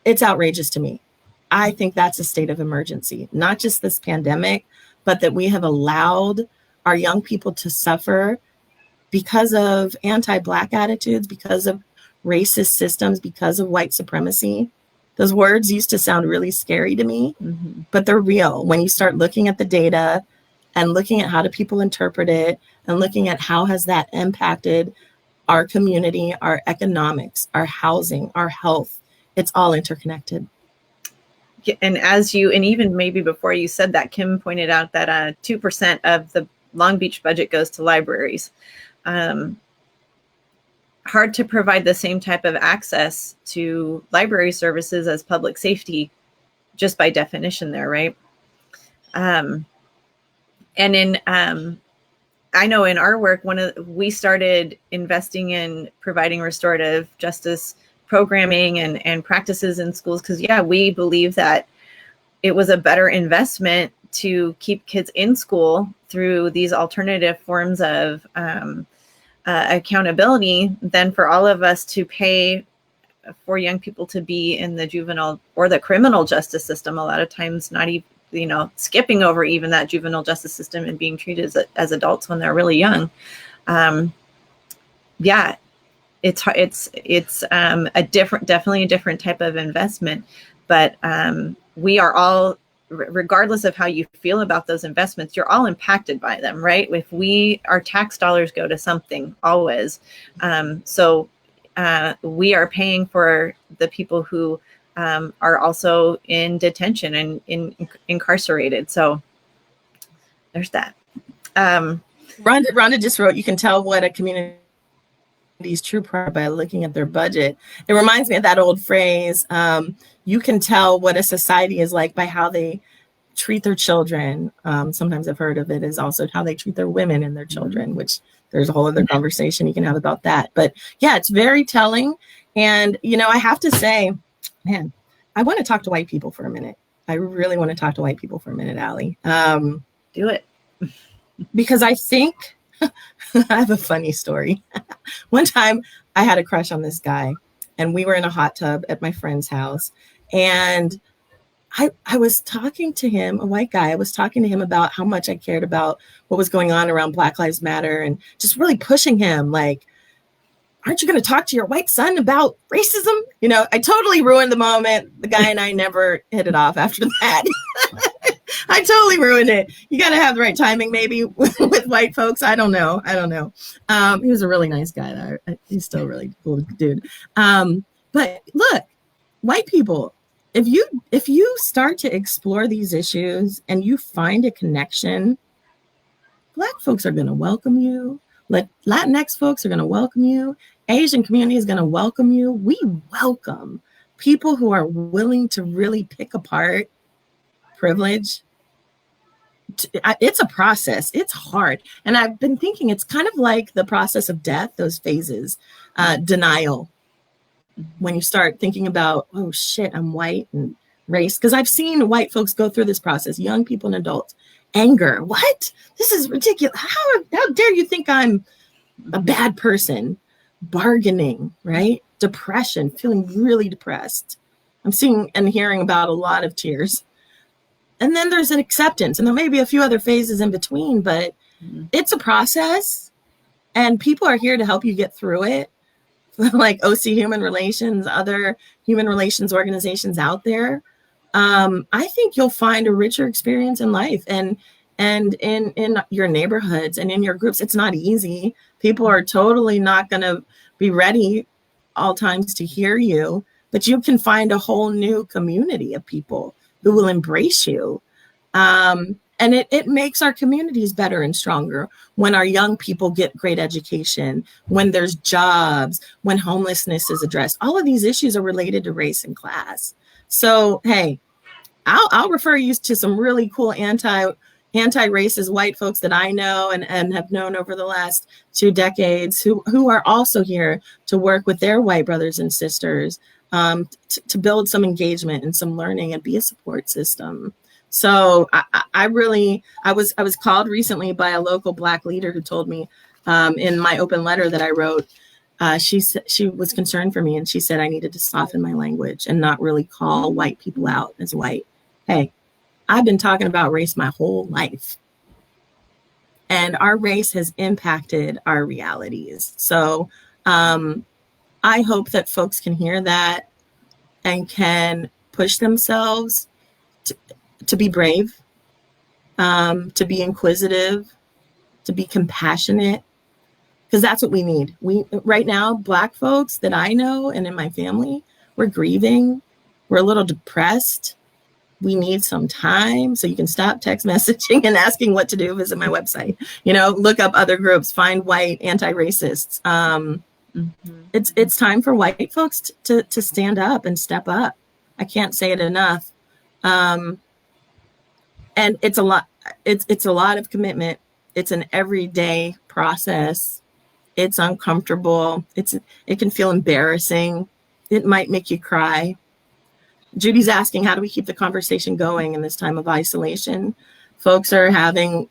It's outrageous to me. I think that's a state of emergency, not just this pandemic, but that we have allowed our young people to suffer because of anti-Black attitudes, because of racist systems, because of white supremacy. Those words used to sound really scary to me, but they're real. When you start looking at the data and looking at how do people interpret it and looking at how has that impacted our community, our economics, our housing, our health, it's all interconnected. And and even maybe before you said that, Kim pointed out that 2% of the Long Beach budget goes to libraries. Hard to provide the same type of access to library services as public safety, just by definition there, right? And I know in our work, we started investing in providing restorative justice programming and practices in schools, because we believe that it was a better investment to keep kids in school through these alternative forms of accountability than for all of us to pay for young people to be in the juvenile or the criminal justice system. A lot of times not even, skipping over even that juvenile justice system and being treated as adults when they're really young. It's definitely a different type of investment, but we are all, regardless of how you feel about those investments, you're all impacted by them, right? If our tax dollars go to something always. So we are paying for the people who are also in detention and incarcerated. So there's that. Rhonda just wrote, you can tell what a community's true pride by looking at their budget. It reminds me of that old phrase, you can tell what a society is like by how they treat their children. Sometimes I've heard of it as also how they treat their women and their children, which there's a whole other conversation you can have about that. But yeah, it's very telling. And, I have to say, man, I want to talk to white people for a minute. I really want to talk to white people for a minute, Allie. Do it. Because I think I have a funny story. One time I had a crush on this guy, and we were in a hot tub at my friend's house. And I was talking to him, a white guy. I was talking to him about how much I cared about what was going on around Black Lives Matter, and just really pushing him like, aren't you going to talk to your white son about racism? I totally ruined the moment. The guy and I never hit it off after that. I totally ruined it. You got to have the right timing, maybe, with white folks. I don't know. He was a really nice guy, though. He's still a really cool dude. But look, white people, if you start to explore these issues and you find a connection, Black folks are going to welcome you. Latinx folks are going to welcome you. Asian community is going to welcome you. We welcome people who are willing to really pick apart privilege. It's a process. It's hard. And I've been thinking it's kind of like the process of death, those phases, denial. When you start thinking about, oh shit, I'm white and race. Because I've seen white folks go through this process, young people and adults. Anger. What? This is ridiculous. How dare you think I'm a bad person? Bargaining, right? Depression, feeling really depressed. I'm seeing and hearing about a lot of tears. And then there's an acceptance, and there may be a few other phases in between, but it's a process, and people are here to help you get through it. Like OC Human Relations, other human relations organizations out there. I think you'll find a richer experience in life and in your neighborhoods and in your groups. It's not easy. People are totally not going to be ready all times to hear you, but you can find a whole new community of people who will embrace you. And it makes our communities better and stronger when our young people get great education, when there's jobs, when homelessness is addressed. All of these issues are related to race and class. So, hey, I'll refer you to some really cool anti-racist white folks that I know and have known over the last 2 decades who are also here to work with their white brothers and sisters to build some engagement and some learning and be a support system. So I was called recently by a local Black leader who told me in my open letter that I wrote, she was concerned for me, and she said I needed to soften my language and not really call white people out as white. Hey, I've been talking about race my whole life, and our race has impacted our realities. So I hope that folks can hear that and can push themselves to be brave, to be inquisitive, to be compassionate, because that's what we need. Right now, Black folks that I know and in my family, we're grieving. We're a little depressed. We need some time. So you can stop text messaging and asking what to do. Visit my website. Look up other groups. Find white anti-racists. It's time for white folks to stand up and step up. I can't say it enough. And it's a lot. It's a lot of commitment. It's an everyday process. It's uncomfortable. It can feel embarrassing. It might make you cry. Judy's asking, how do we keep the conversation going in this time of isolation? Folks are having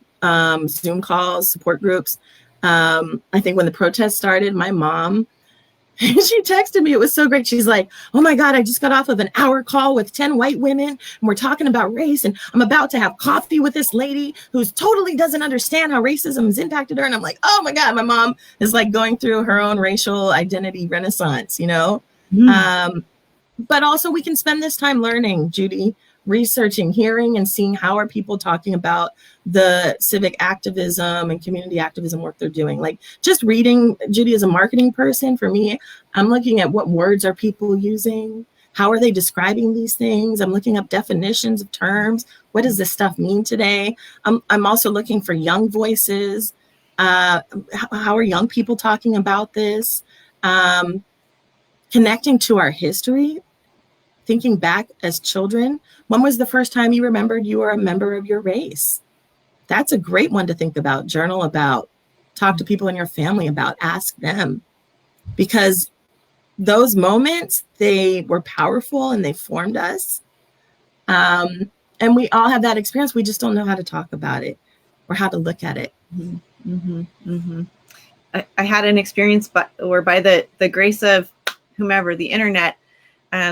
Zoom calls, support groups. I think when the protests started, my mom, she texted me. It was so great. She's like, oh my God, I just got off of an hour call with 10 white women and we're talking about race. And I'm about to have coffee with this lady who totally doesn't understand how racism has impacted her. And I'm like, oh my God, my mom is like going through her own racial identity renaissance, But also we can spend this time learning, Judy, researching, hearing, and seeing how are people talking about the civic activism and community activism work they're doing. Like just reading, Judy, as a marketing person, for me, I'm looking at what words are people using? How are they describing these things? I'm looking up definitions of terms. What does this stuff mean today? I'm also looking for young voices. How are young people talking about this? Connecting to our history. Thinking back as children, when was the first time you remembered you were a member of your race? That's a great one to think about, journal about, talk to people in your family about, ask them. Because those moments, they were powerful and they formed us. And we all have that experience. We just don't know how to talk about it or how to look at it. Mm-hmm. Mm-hmm. I had an experience where by the grace of whomever, the internet,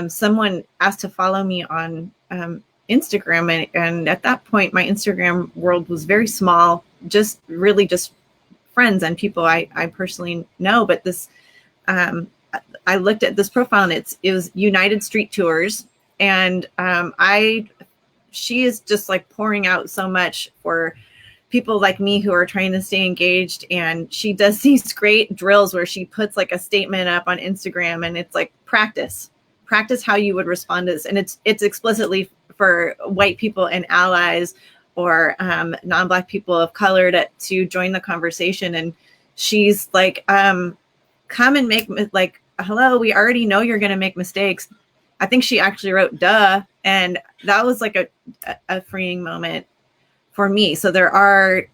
someone asked to follow me on Instagram. And at that point, my Instagram world was very small, just friends and people I personally know. But this, I looked at this profile and it was United Street Tours. And she is just like pouring out so much for people like me who are trying to stay engaged. And she does these great drills where she puts like a statement up on Instagram and it's like practice practice how you would respond to this. And it's explicitly for white people and allies or non-Black people of color to join the conversation. And she's like, come and make, like, hello, we already know you're going to make mistakes. I think she actually wrote duh. And that was like a freeing moment for me. So there are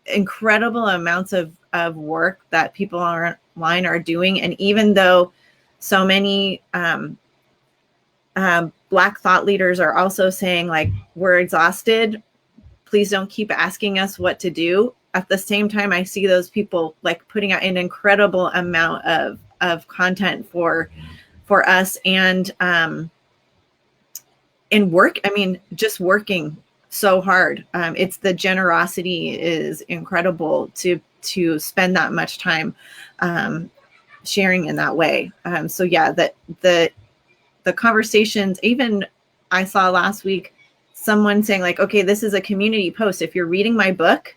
incredible amounts of work that people online are doing. And even though so many Black thought leaders are also saying, like, we're exhausted, please don't keep asking us what to do. At the same time, I see those people like putting out an incredible amount of content for us and in work. I mean, just working so hard. It's the generosity is incredible to spend that much time sharing in that way. So yeah, that the conversations, even I saw last week someone saying like, okay, this is a community post. If you're reading my book,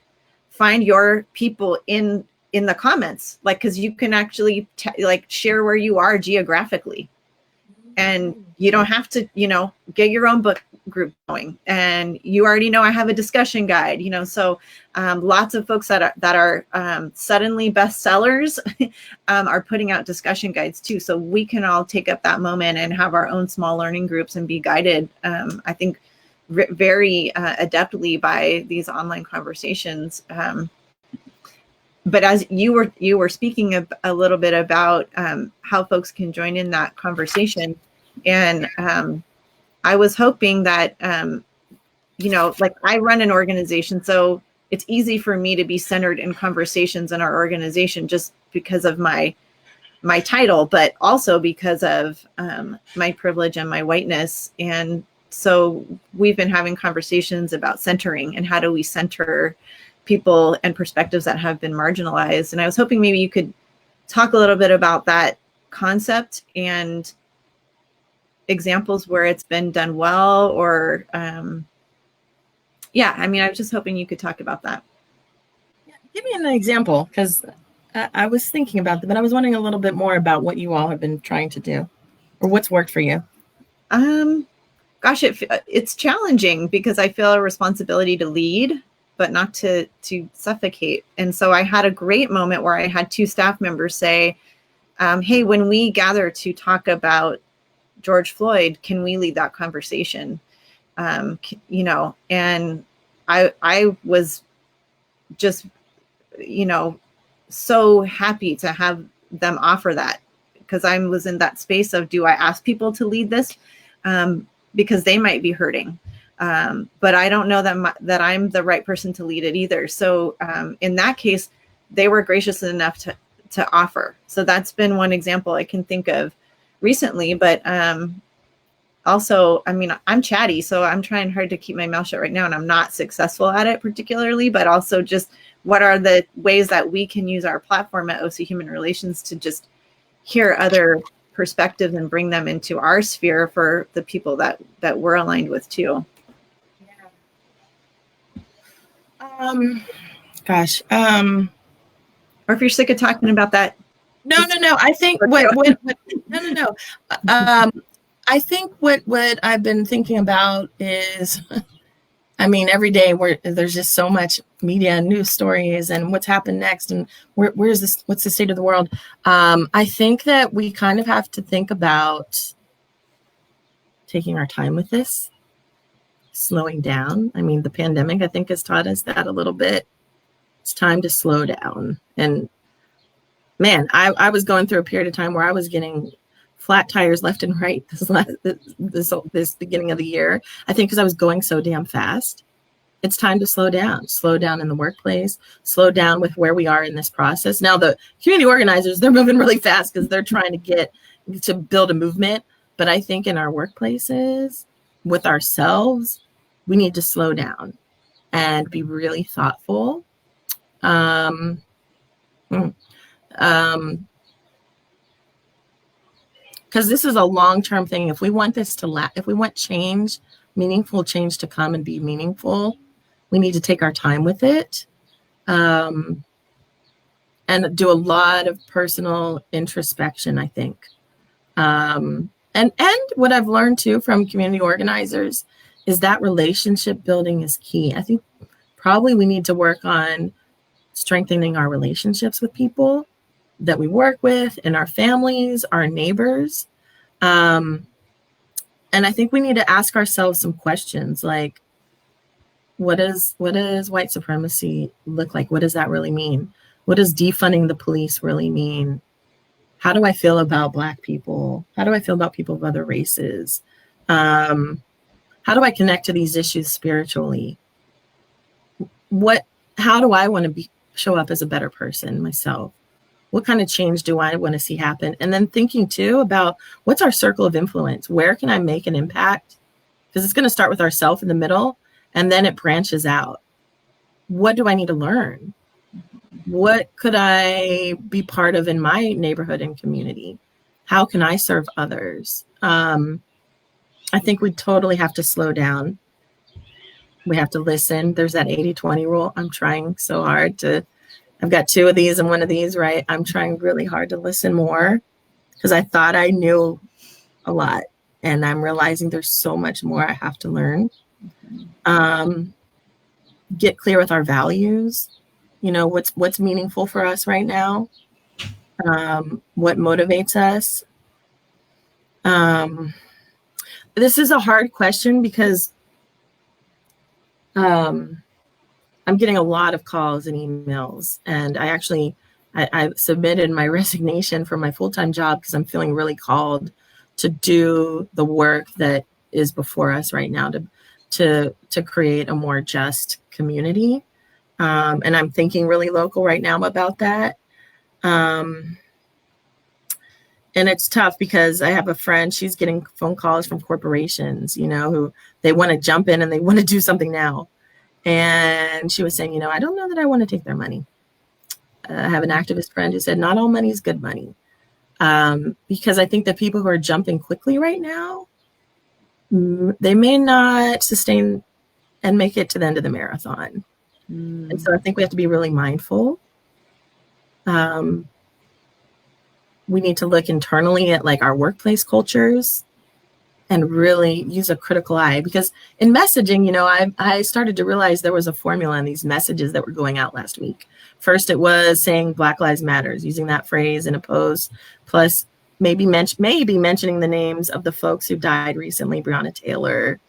find your people in the comments, like, because you can actually like share where you are geographically, and you don't have to, get your own book group going. And you already know I have a discussion guide, so lots of folks that are suddenly bestsellers are putting out discussion guides too. So we can all take up that moment and have our own small learning groups and be guided, I think, very adeptly by these online conversations. But as you were speaking a little bit about how folks can join in that conversation, and I was hoping that, like, I run an organization, so it's easy for me to be centered in conversations in our organization just because of my title, but also because of my privilege and my whiteness. And so we've been having conversations about centering and how do we center people and perspectives that have been marginalized. And I was hoping maybe you could talk a little bit about that concept and examples where it's been done well, or I was just hoping you could talk about that. Yeah, give me an example, because I was thinking about that, but I was wondering a little bit more about what you all have been trying to do or what's worked for you. Gosh, it's challenging because I feel a responsibility to lead, but not to suffocate. And so I had a great moment where I had two staff members say, hey, when we gather to talk about George Floyd, can we lead that conversation? And I was just, so happy to have them offer that, because I was in that space of, do I ask people to lead this? Because they might be hurting. But I don't know that I'm the right person to lead it either. So in that case, they were gracious enough to offer. So that's been one example I can think of recently. But also, I mean, I'm chatty, so I'm trying hard to keep my mouth shut right now, and I'm not successful at it particularly, but also just what are the ways that we can use our platform at OC Human Relations to just hear other perspectives and bring them into our sphere for the people that we're aligned with too. Gosh. Or if you're sick of talking about that. No. I think no. I think what I've been thinking about is, I mean, every day there's just so much media and news stories and what's happened next and where's this, what's the state of the world. I think that we kind of have to think about taking our time with this, slowing down. I mean, the pandemic, I think, has taught us that a little bit. It's time to slow down. And man, I was going through a period of time where I was getting flat tires left and right this beginning of the year. I think because I was going so damn fast. It's time to slow down in the workplace, slow down with where we are in this process. Now, the community organizers, they're moving really fast because they're trying to build a movement. But I think in our workplaces, with ourselves, we need to slow down and be really thoughtful. Because this is a long-term thing. If we want this to last, if we want change, meaningful change to come and be meaningful, we need to take our time with it, and do a lot of personal introspection, I think. And what I've learned too from community organizers is that relationship building is key. I think probably we need to work on strengthening our relationships with people that we work with, in our families, our neighbors. And I think we need to ask ourselves some questions like, what does white supremacy look like? What does that really mean? What does defunding the police really mean? How do I feel about Black people? How do I feel about people of other races? How do I connect to these issues spiritually? How do I want to show up as a better person myself? What kind of change do I want to see happen? And then thinking too about what's our circle of influence? Where can I make an impact? Because it's going to start with ourself in the middle, and then it branches out. What do I need to learn? What could I be part of in my neighborhood and community? How can I serve others? I think we totally have to slow down. We have to listen. There's that 80-20 rule. I'm trying so hard I've got 2 of these and 1 of these, right? I'm trying really hard to listen more because I thought I knew a lot, and I'm realizing there's so much more I have to learn. Get clear with our values. You know, what's meaningful for us right now? What motivates us? This is a hard question because I'm getting a lot of calls and emails, and I submitted my resignation from my full-time job because I'm feeling really called to do the work that is before us right now to create a more just community. And I'm thinking really local right now about that. And it's tough because I have a friend, she's getting phone calls from corporations, you know, who they want to jump in and they want to do something now. And she was saying, you know, I don't know that I want to take their money. I have an activist friend who said, not all money is good money. Because I think the people who are jumping quickly right now, they may not sustain and make it to the end of the marathon. And so I think we have to be really mindful. We need to look internally at like our workplace cultures and really use a critical eye, because in messaging, you know, I started to realize there was a formula in these messages that were going out last week. First, it was saying Black Lives Matters, using that phrase in a post, plus maybe mentioning the names of the folks who died recently, Breonna Taylor,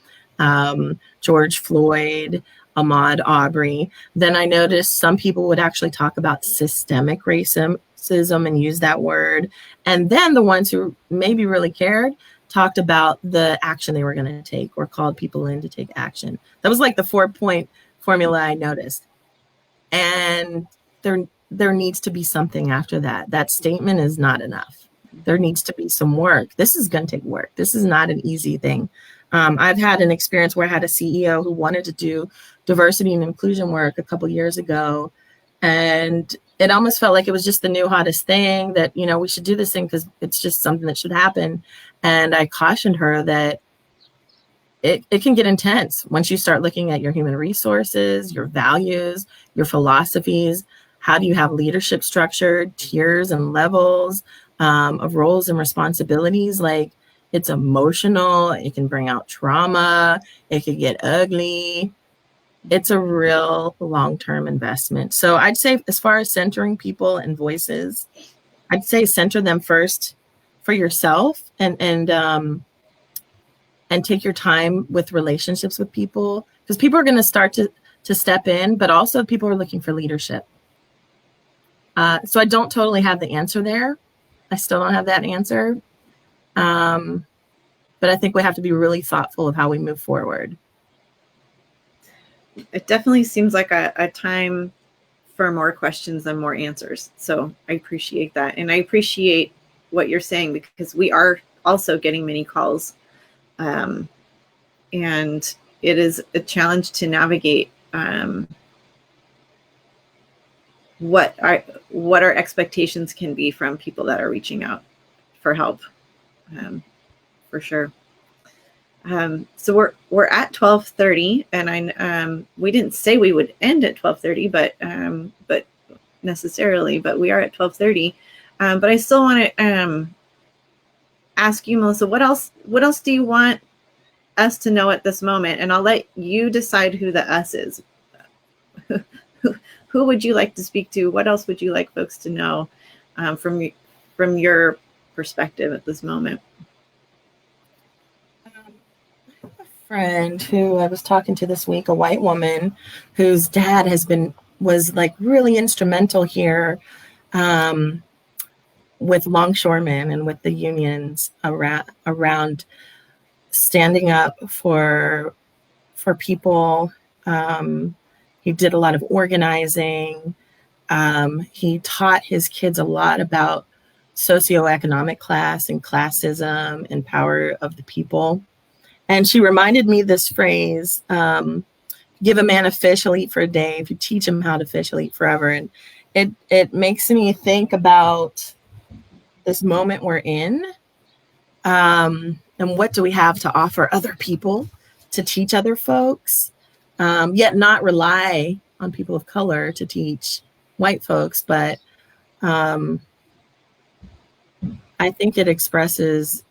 George Floyd, Ahmaud Arbery. Then I noticed some people would actually talk about systemic racism and use that word. And then the ones who maybe really cared talked about the action they were going to take or called people in to take action. That was like the 4-point formula I noticed. And there needs to be something after that. That statement is not enough. There needs to be some work. This is going to take work. This is not an easy thing. I've had an experience where I had a CEO who wanted to do diversity and inclusion work a couple years ago. And it almost felt like it was just the new hottest thing that, you know, we should do this thing because it's just something that should happen. And I cautioned her that it can get intense once you start looking at your human resources, your values, your philosophies. How do you have leadership structured, tiers and levels of roles and responsibilities? Like, it's emotional. It can bring out trauma. It could get ugly. It's a real long-term investment. So I'd say, as far as centering people and voices, I'd say center them first for yourself and take your time with relationships with people, because people are going to start to step in, but also people are looking for leadership. So I don't totally have the answer there. I still don't have that answer. But I think we have to be really thoughtful of how we move forward. It definitely seems like a time for more questions than more answers. So I appreciate that. And I appreciate what you're saying, because we are also getting many calls. And it is a challenge to navigate what our expectations can be from people that are reaching out for help, for sure. So we're at 12:30, and we didn't say we would end at 12:30, but necessarily, but we are at 12:30. But I still want to ask you, Melissa, what else do you want us to know at this moment? And I'll let you decide who the us is. Who would you like to speak to? What else would you like folks to know from your perspective at this moment? Friend who I was talking to this week, a white woman whose dad was like really instrumental here with longshoremen and with the unions around standing up for people. He did a lot of organizing. He taught his kids a lot about socioeconomic class and classism and power of the people. And she reminded me this phrase, give a man a fish, he'll eat for a day. If you teach him how to fish, he'll eat forever. And it makes me think about this moment we're in, and what do we have to offer other people to teach other folks, yet not rely on people of color to teach white folks. But I think it expresses,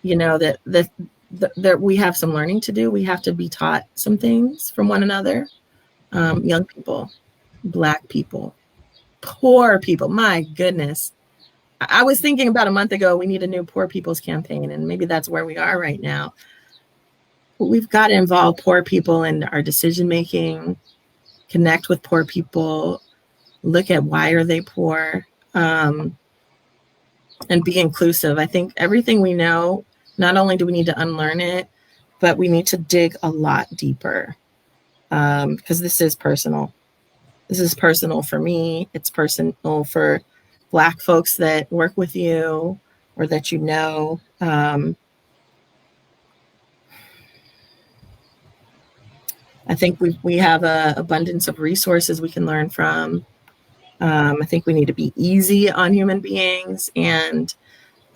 that we have some learning to do. We have to be taught some things from one another. Young people, Black people, poor people. My goodness. I was thinking about a month ago, we need a new poor people's campaign, and maybe that's where we are right now. We've got to involve poor people in our decision making, connect with poor people, look at why are they poor, and be inclusive. I think everything we know, not only do we need to unlearn it, but we need to dig a lot deeper, because this is personal. This is personal for me. It's personal for Black folks that work with you or that you know. I think we have an abundance of resources we can learn from. I think we need to be easy on human beings. And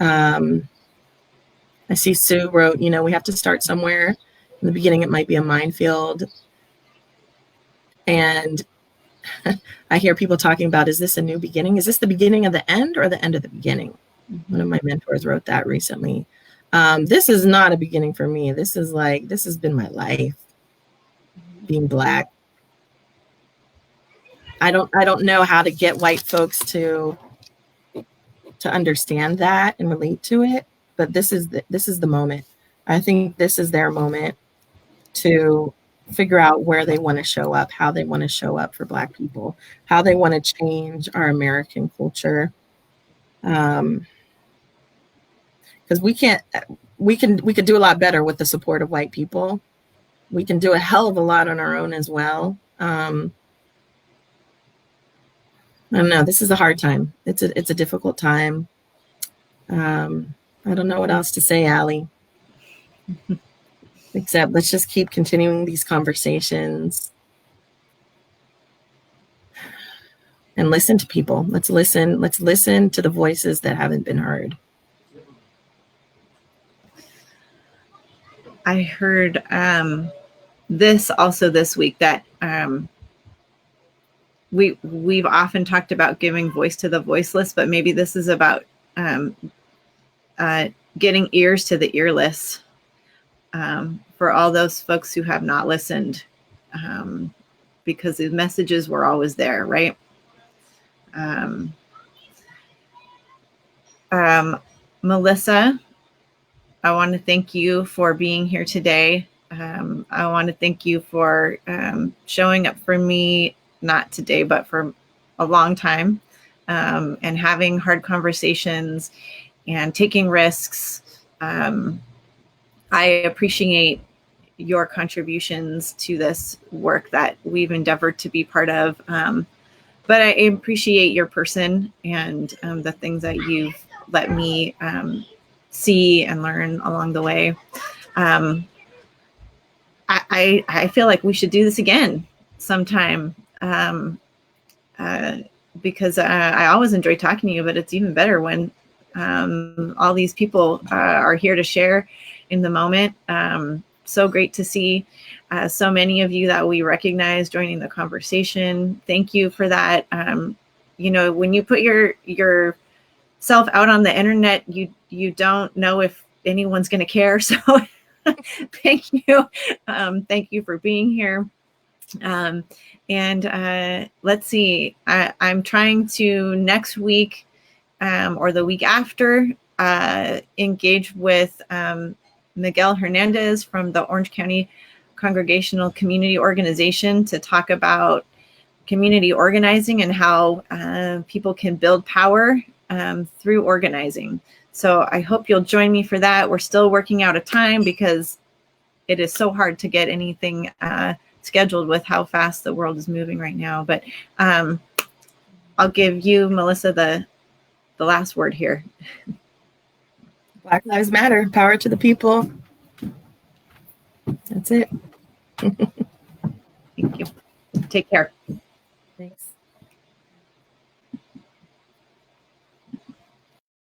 I see Sue wrote, we have to start somewhere. In the beginning, it might be a minefield. And I hear people talking about, is this a new beginning? Is this the beginning of the end or the end of the beginning? One of my mentors wrote that recently. This is not a beginning for me. This has been my life, being Black. I don't know how to get white folks to understand that and relate to it, but this is the moment. I think this is their moment to figure out where they want to show up, how they want to show up for Black people, how they want to change our American culture. Because we could do a lot better with the support of white people. We can do a hell of a lot on our own as well. I don't know. This is a hard time. It's a difficult time. I don't know what else to say, Allie. Except let's just keep continuing these conversations and listen to people. Let's listen to the voices that haven't been heard. I heard this also this week, that we've often talked about giving voice to the voiceless, but maybe this is about getting ears to the earless. For all those folks who have not listened, because the messages were always there, right? Melissa, I want to thank you for being here today. I want to thank you for showing up for me, not today, but for a long time, and having hard conversations and taking risks. I appreciate your contributions to this work that we've endeavored to be part of. But I appreciate your person and the things that you've let me see and learn along the way. I feel like we should do this again sometime, because I always enjoy talking to you, but it's even better when all these people are here to share in the moment. So great to see so many of you that we recognize joining the conversation. Thank you for that. When you put yourself out on the internet, you don't know if anyone's going to care. So thank you. Thank you for being here. And let's see, I'm trying to next week or the week after engage with Miguel Hernandez from the Orange County Congregational Community Organization to talk about community organizing and how people can build power through organizing. So I hope you'll join me for that. We're still working out a time because it is so hard to get anything scheduled with how fast the world is moving right now. But I'll give you, Melissa, the last word here. Black Lives Matter, power to the people. That's it. Thank you. Take care.